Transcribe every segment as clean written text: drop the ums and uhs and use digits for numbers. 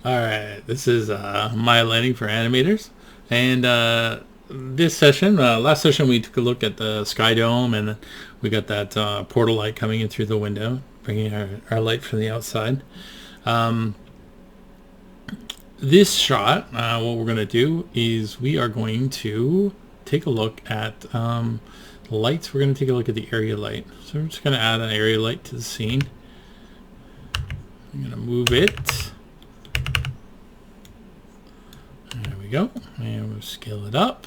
Alright, this is my lighting for animators. And this session, last session we took a look at the sky dome, and we got that portal light coming in through the window, bringing our light from the outside. Um, this shot, what we're going to do is we are going to take a look at the lights. We're going to take a look at the area light. So we're just going to add an area light to the scene. I'm going to move it. There we go. And we'll scale it up.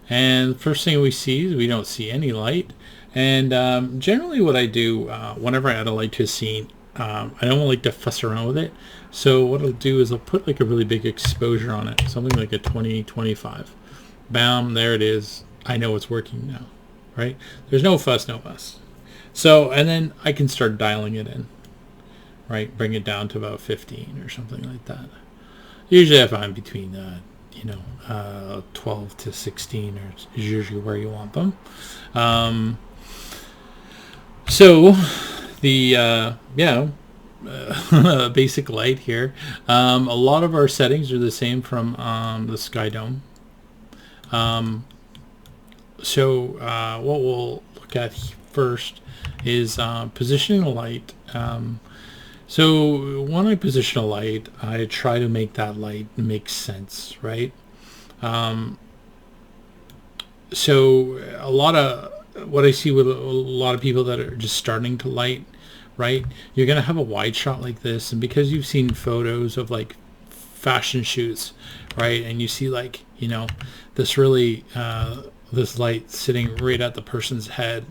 And the first thing we see is we don't see any light. And generally what I do whenever I add a light to a scene, I don't like to fuss around with it. So what I'll do is I'll put like a really big exposure on it, something like a 20-25. Bam, there it is. I know it's working now, right? There's no fuss, no fuss. So, and then I can start dialing it in, right? Bring it down to about 15 or something like that. Usually I find between 12 to 16 is usually where you want them. So the basic light here. A lot of our settings are the same from the Sky Dome. What we'll look at first is positioning a light. So when I position a light, I try to make that light make sense, right? So a lot of what I see with a lot of people that are just starting to light, right? You're going to have a wide shot like this, and because you've seen photos of like fashion shoots, right? And you see like, this really, this light sitting right at the person's head,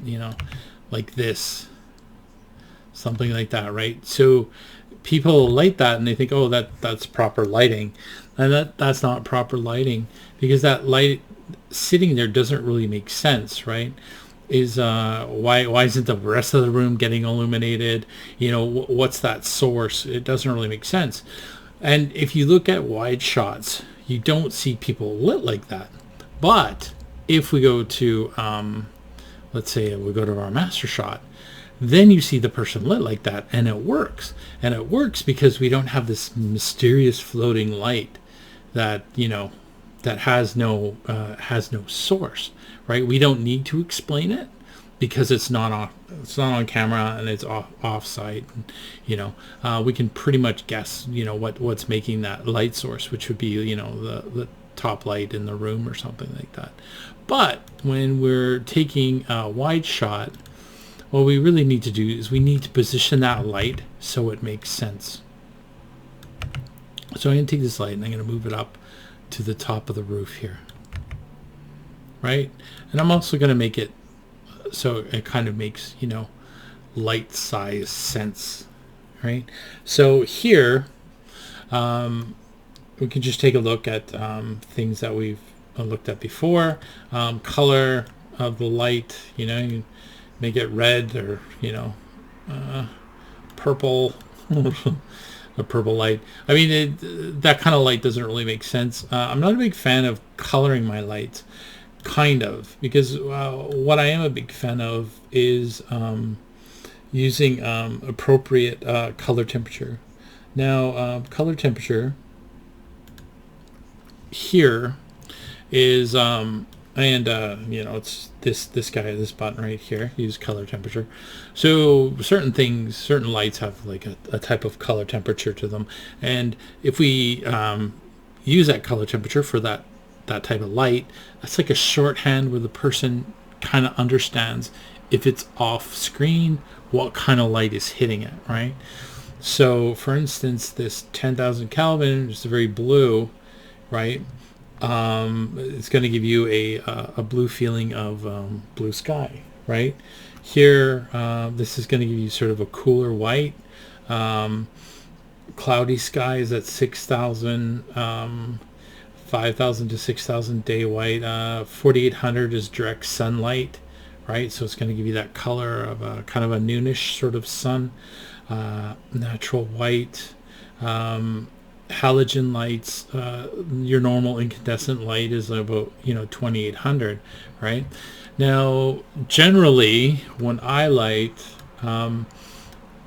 like this. Something like that, right? So people light that and they think, oh, that's proper lighting, and that's not proper lighting, because that light sitting there doesn't really make sense, right? Is why isn't the rest of the room getting illuminated? What's that source? It doesn't really make sense. And if you look at wide shots, you don't see people lit like that. But if we go to let's say we go to our master shot, then you see the person lit like that, and it works. And it works because we don't have this mysterious floating light that that has no source, right? We don't need to explain it because it's not on camera, and it's off site. We can pretty much guess what's making that light source, which would be the top light in the room or something like that. But when we're taking a wide shot, what we really need to do is we need to position that light so it makes sense. So I'm going to take this light and I'm going to move it up to the top of the roof here, right? And I'm also going to make it so it kind of makes light size sense, right? So here we can just take a look at things that we've looked at before. Color of the light, you make it red, or purple. A purple light. I mean, that kind of light doesn't really make sense. I'm not a big fan of coloring my lights, kind of, because what I am a big fan of is using appropriate color temperature. Now, color temperature here is it's this guy, this button right here, use color temperature. So certain lights have like a type of color temperature to them, and if we use that color temperature for that type of light, that's like a shorthand where the person kind of understands if it's off screen what kind of light is hitting it, right? So for instance, this 10,000 Kelvin is very blue, right? It's going to give you a blue feeling of blue sky, right? Here, this is going to give you sort of a cooler white. Cloudy skies at 6,000, 5,000 to 6,000 day white. 4,800 is direct sunlight, right? So it's going to give you that color of a kind of a noonish sort of sun. Natural white. Halogen lights, your normal incandescent light is about 2,800, right? Now generally when I light,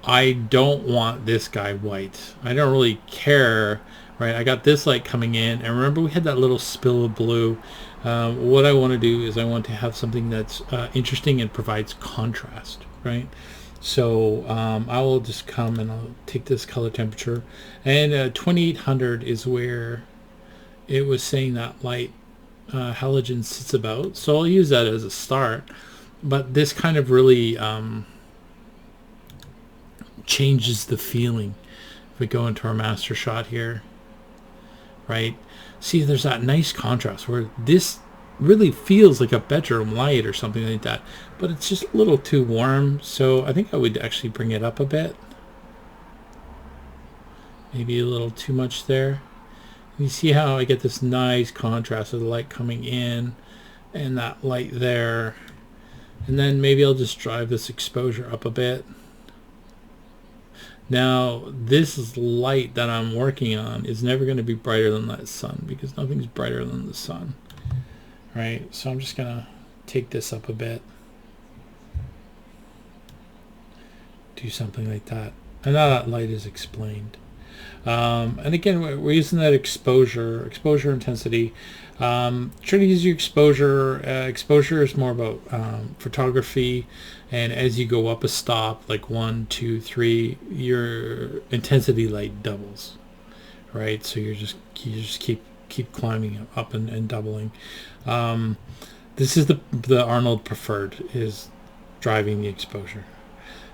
I don't want this guy white. I don't really care, right? I got this light coming in, and remember we had that little spill of blue. What I want to do is I want to have something that's interesting and provides contrast, right? So I will just come and I'll take this color temperature, and 2800 is where it was saying that light halogen sits about. So I'll use that as a start, but this kind of really changes the feeling. If we go into our master shot here, right, see there's that nice contrast where this really feels like a bedroom light or something like that, but it's just a little too warm. So I think I would actually bring it up a bit, maybe a little too much there. You see how I get this nice contrast of the light coming in and that light there, and then maybe I'll just drive this exposure up a bit. Now this light that I'm working on is never going to be brighter than that sun, because nothing's brighter than the sun, right? So I'm just gonna take this up a bit, do something like that, and now that light is explained. And again, we're using that exposure intensity. Try to use your exposure. Exposure is more about photography, and as you go up a stop, like 1, 2, 3, your intensity light doubles, right? So you just keep climbing up and doubling. This is the Arnold preferred, is driving the exposure.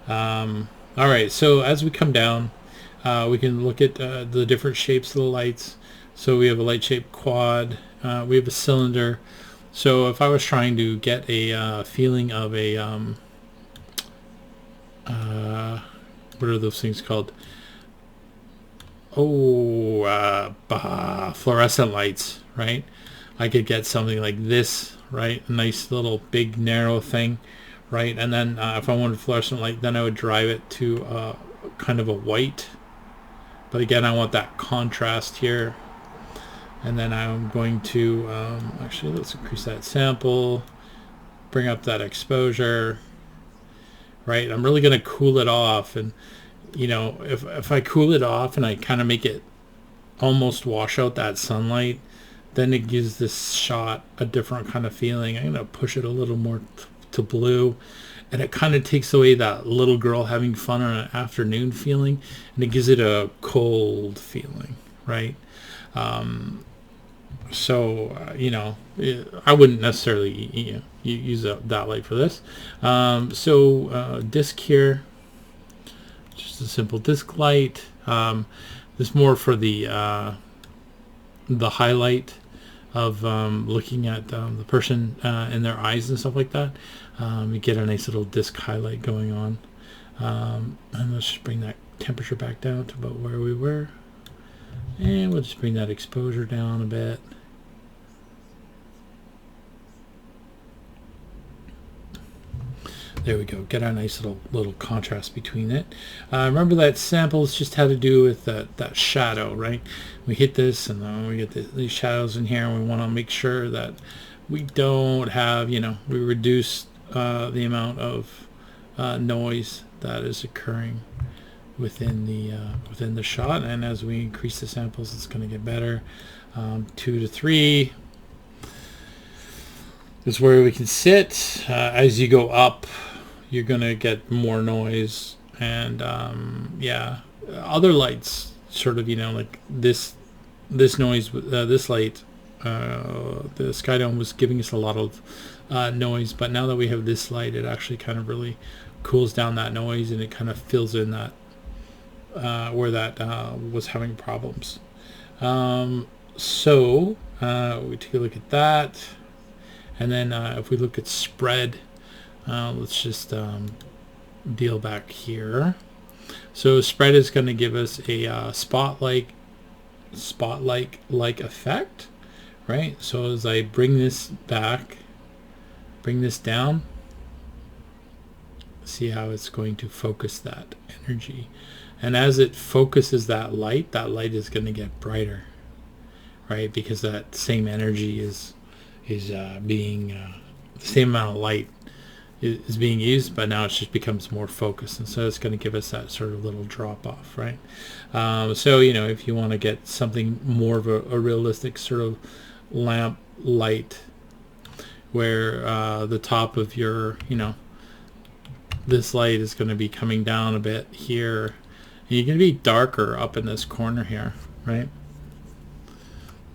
All right, so as we come down, we can look at the different shapes of the lights. So we have a light shaped quad, we have a cylinder. So if I was trying to get a feeling of a what are those things called? Fluorescent lights, right? I could get something like this, right? A nice little big narrow thing, right? And then if I wanted fluorescent light, then I would drive it to kind of a white. But again, I want that contrast here. And then I'm going to, actually, let's increase that sample, bring up that exposure, right? I'm really going to cool it off. And, you know, if I cool it off and I kind of make it almost wash out that sunlight, then it gives this shot a different kind of feeling. I'm going to push it a little more to blue. And it kind of takes away that little girl having fun on an afternoon feeling, and it gives it a cold feeling, right? You know, I wouldn't necessarily use that light for this. Disc here, just a simple disc light. This more for the highlight of looking at the person in their eyes and stuff like that. You get a nice little disc highlight going on. And let's just bring that temperature back down to about where we were. And we'll just bring that exposure down a bit. There we go. Get a nice little contrast between it. Remember that samples just had to do with that shadow, right? We hit this, and then we get these shadows in here, and we want to make sure that we don't have, we reduce the amount of noise that is occurring within the shot. And as we increase the samples, it's going to get better. 2 to 3 is where we can sit. As you go up, you're going to get more noise. And other lights sort of, like this noise, this light, the Sky Dome was giving us a lot of noise, but now that we have this light, it actually kind of really cools down that noise, and it kind of fills in that where that was having problems. We take a look at that, and then if we look at spread, let's just deal back here. So spread is going to give us a spotlight like effect, right? So as I bring this back, bring this down, see how it's going to focus that energy. And as it focuses that light is going to get brighter, right? Because that same energy is being the same amount of light is being used, but now it just becomes more focused, and so it's going to give us that sort of little drop off, right? So if you want to get something more of a realistic sort of lamp light, where the top of your this light is going to be coming down a bit here, and you're going to be darker up in this corner here, right?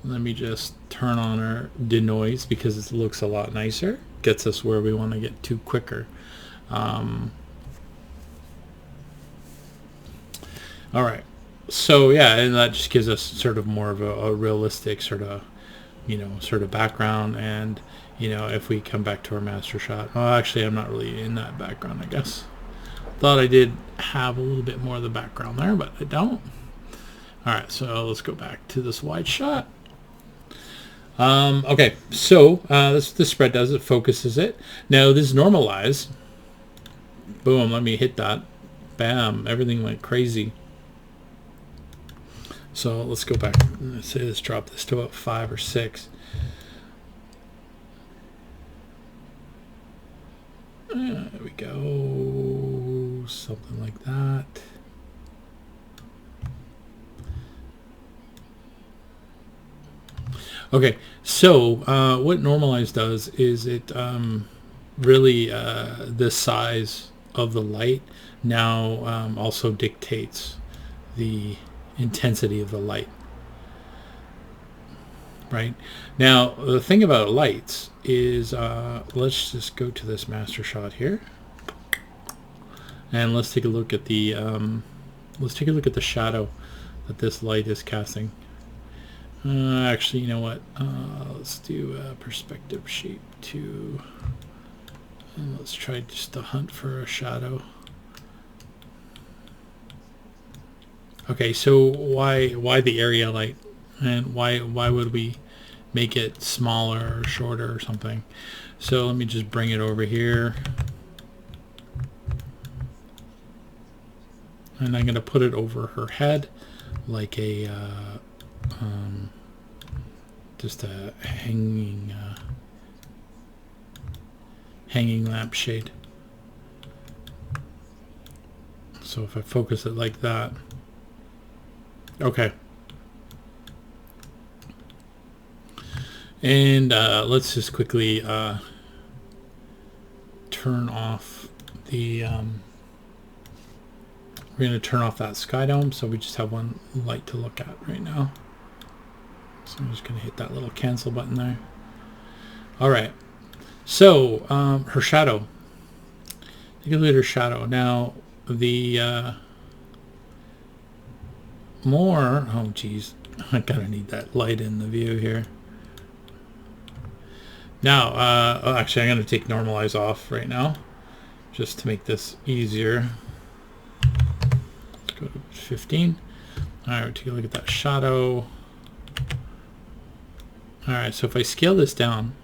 Let me just turn on our denoise because it looks a lot nicer. Gets us where we want to get to quicker. All right. So yeah, and that just gives us sort of more of a realistic sort of, sort of background. And if we come back to our master shot, oh, actually, I'm not really in that background, I guess. Thought I did have a little bit more of the background there, but I don't. All right, so let's go back to this wide shot. Okay, so this spread does it, focuses it. Now this normalize, boom, let me hit that, bam, everything went crazy. So let's go back, let's drop this to about 5 or 6. There we go, something like that. Okay, so what normalize does is it really the size of the light now also dictates the intensity of the light. Right now, the thing about lights is let's just go to this master shot here, and let's take a look at the shadow that this light is casting. Actually, you know what? Let's do perspective shape 2, and let's try just to hunt for a shadow. Okay, so why the area light, and why would we make it smaller or shorter or something? So let me just bring it over here, and I'm going to put it over her head like a just a hanging lampshade. So if I focus it like that, okay. And let's just quickly turn off the we're going to turn off that sky dome, so we just have one light to look at right now. So I'm just going to hit that little cancel button there. All right. So her shadow. Take a look at her shadow. Now the more. Oh, geez, I gotta need that light in the view here. Now, actually, I'm going to take normalize off right now, just to make this easier. Let's go to 15. All right, take a look at that shadow. All right, so if I scale this down,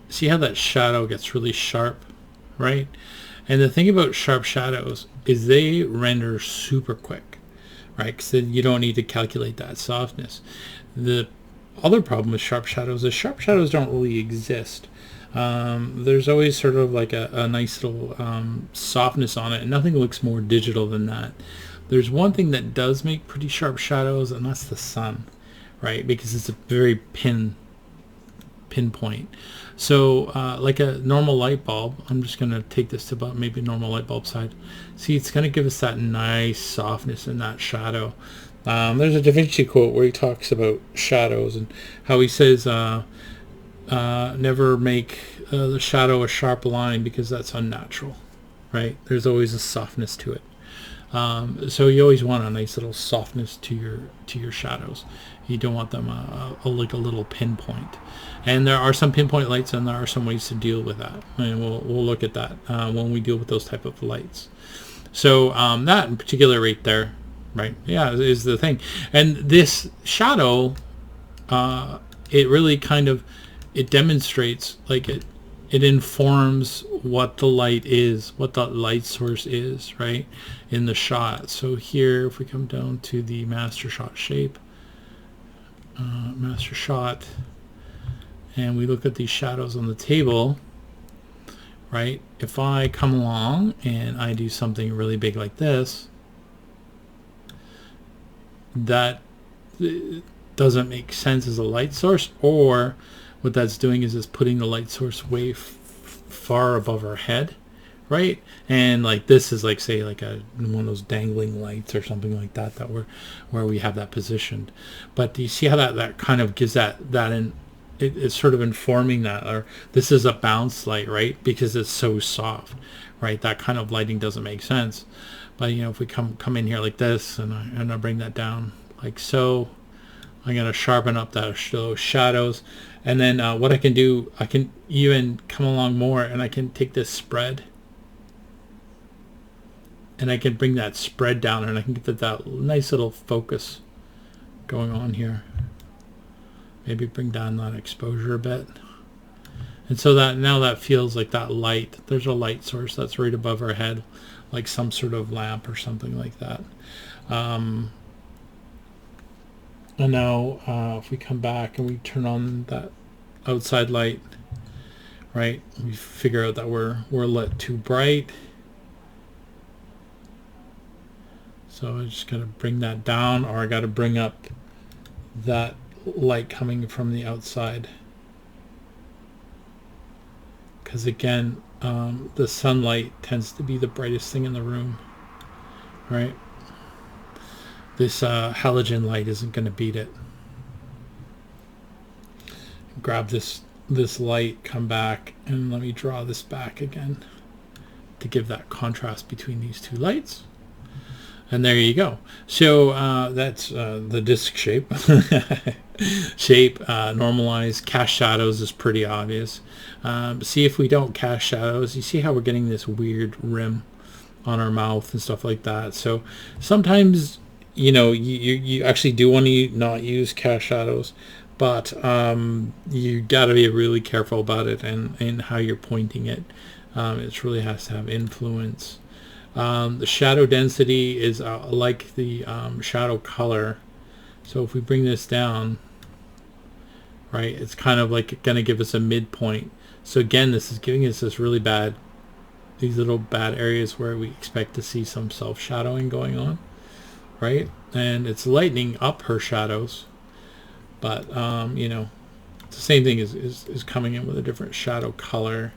see how that shadow gets really sharp, right? And the thing about sharp shadows is they render super quick, right? Because then you don't need to calculate that softness. The other problem with sharp shadows is sharp shadows don't really exist. There's always sort of like a nice little softness on it, and nothing looks more digital than that. There's one thing that does make pretty sharp shadows, and that's the sun, right? Because it's a very pinpoint. So like a normal light bulb, I'm just going to take this to about maybe normal light bulb side. See, it's going to give us that nice softness in that shadow. There's a Da Vinci quote where he talks about shadows and how he says never make the shadow a sharp line, because that's unnatural, right? There's always a softness to it. So you always want a nice little softness to your shadows. You don't want them like a little pinpoint. And there are some pinpoint lights, and there are some ways to deal with that, and we'll look at that when we deal with those type of lights. So that in particular right there, right, yeah, is the thing. And this shadow, it really kind of, it demonstrates, like it informs what the light is, what the light source is, right, in the shot. So here, if we come down to the master shot shape, master shot, and we look at these shadows on the table, right? If I come along and I do something really big like this, that doesn't make sense as a light source, or what that's doing is it's putting the light source way far above our head, right? And like this is like, say, like one of those dangling lights or something like that, that where we have that positioned. But do you see how that kind of gives that in, it's sort of informing that, or this is a bounce light, right? Because it's so soft, right? That kind of lighting doesn't make sense. But you know, if we come in here like this, and I bring that down like so, I'm going to sharpen up those shadows. And then what I can do, I can even come along more, and I can take this spread, and I can bring that spread down, and I can get that nice little focus going on here. Maybe bring down that exposure a bit. And so that now that feels like that light, there's a light source that's right above our head, like some sort of lamp or something like that. And now if we come back and we turn on that outside light, right, we figure out that we're lit too bright. So I just got to bring that down, or I got to bring up that light coming from the outside. Because again, the sunlight tends to be the brightest thing in the room, right? This halogen light isn't going to beat it. Grab this light, come back, and let me draw this back again to give that contrast between these two lights. And there you go. So that's the disc shape. Normalized. Cast shadows is pretty obvious. See if we don't cast shadows, you see how we're getting this weird rim on our mouth and stuff like that. So sometimes, you know, you actually do want to not use cast shadows, but you got to be really careful about it and how you're pointing it. It really has to have influence. The shadow density is like the shadow color. So if we bring this down, right, it's kind of like going to give us a midpoint. So again, this is giving us this really bad, these little bad areas where we expect to see some self-shadowing going on, right? And it's lightening up her shadows, but you know, it's the same thing is coming in with a different shadow color.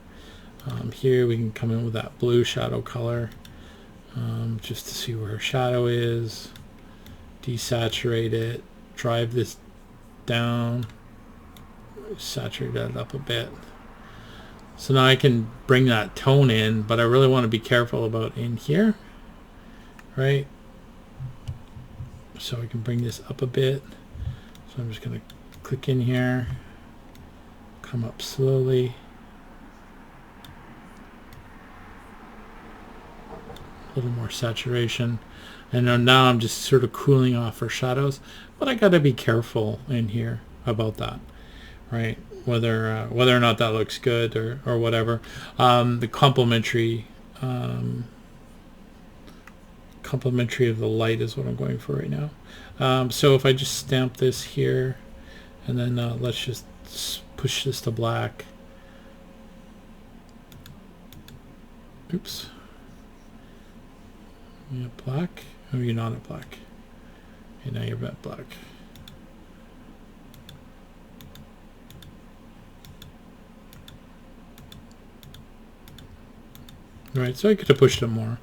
Here we can come in with that blue shadow color, just to see where her shadow is, desaturate it, drive this down, saturate that up a bit. So now I can bring that tone in, but I really want to be careful about in here, right? So I can bring this up a bit. So I'm just going to click in here, come up slowly. A little more saturation. And now I'm just sort of cooling off her shadows, but I got to be careful in here about that, right? Whether or not that looks good or whatever. The complementary of the light is what I'm going for right now. So if I just stamp this here, and then let's just push this to black. Oops. You're black? Oh, you're not at black. Okay, now you're at black. Right, so I could have pushed it more.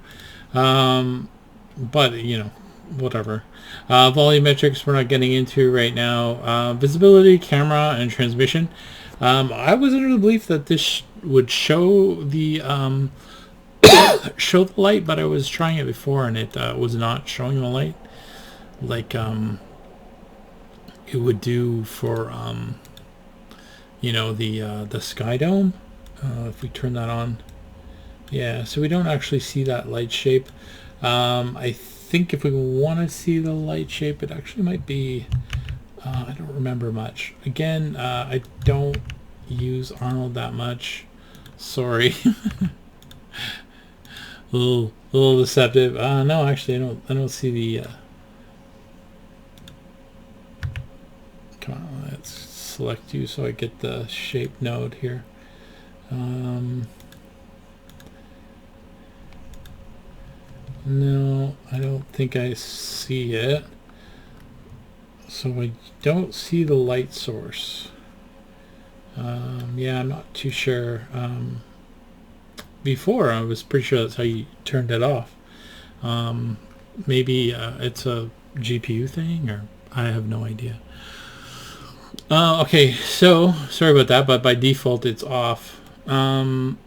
But, you know, whatever. Volumetrics we're not getting into right now. Visibility, camera, and transmission. I was under the belief that this would show the show the light, but I was trying it before and it was not showing the light like it would do for you know, the sky dome. If we turn that on, yeah, so we don't actually see that light shape. I think if we want to see the light shape, it actually might be I don't remember much. Again, I don't use Arnold that much, sorry. a little deceptive. No, actually I don't see the come on, let's select you so I get the shape node here. No, I don't think I see it. So I don't see the light source. Yeah, I'm not too sure. Before, I was pretty sure that's how you turned it off. Maybe it's a GPU thing, or I have no idea. Okay, so sorry about that, but by default it's off. And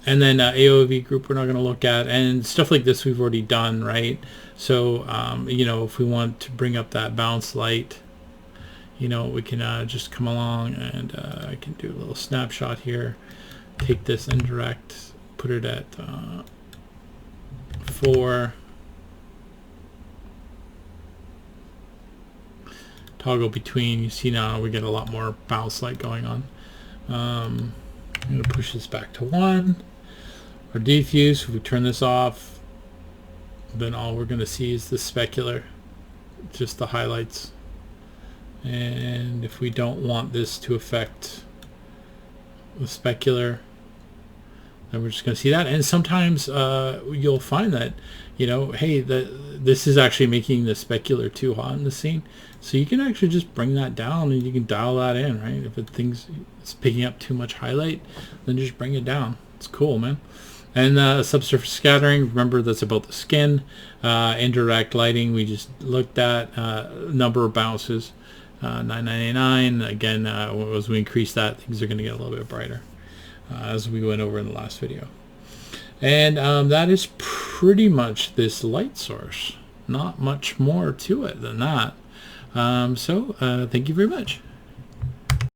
then AOV group we're not going to look at, and stuff like this we've already done, right? So you know, if we want to bring up that bounce light, you know, we can just come along and I can do a little snapshot here, take this indirect, put it at 4, toggle between. You see now we get a lot more bounce light going on. I'm going to push this back to 1. Our diffuse, if we turn this off, then all we're going to see is the specular, just the highlights. And if we don't want this to affect the specular, then we're just going to see that. And sometimes you'll find that, you know, hey, this is actually making the specular too hot in the scene. So you can actually just bring that down and you can dial that in, right? If it's picking up too much highlight, then just bring it down. It's cool, man. And subsurface scattering, remember that's about the skin. Indirect lighting, we just looked at. Number of bounces, 999. Again, as we increase that, things are going to get a little bit brighter, as we went over in the last video. And that is pretty much this light source. Not much more to it than that. So thank you very much.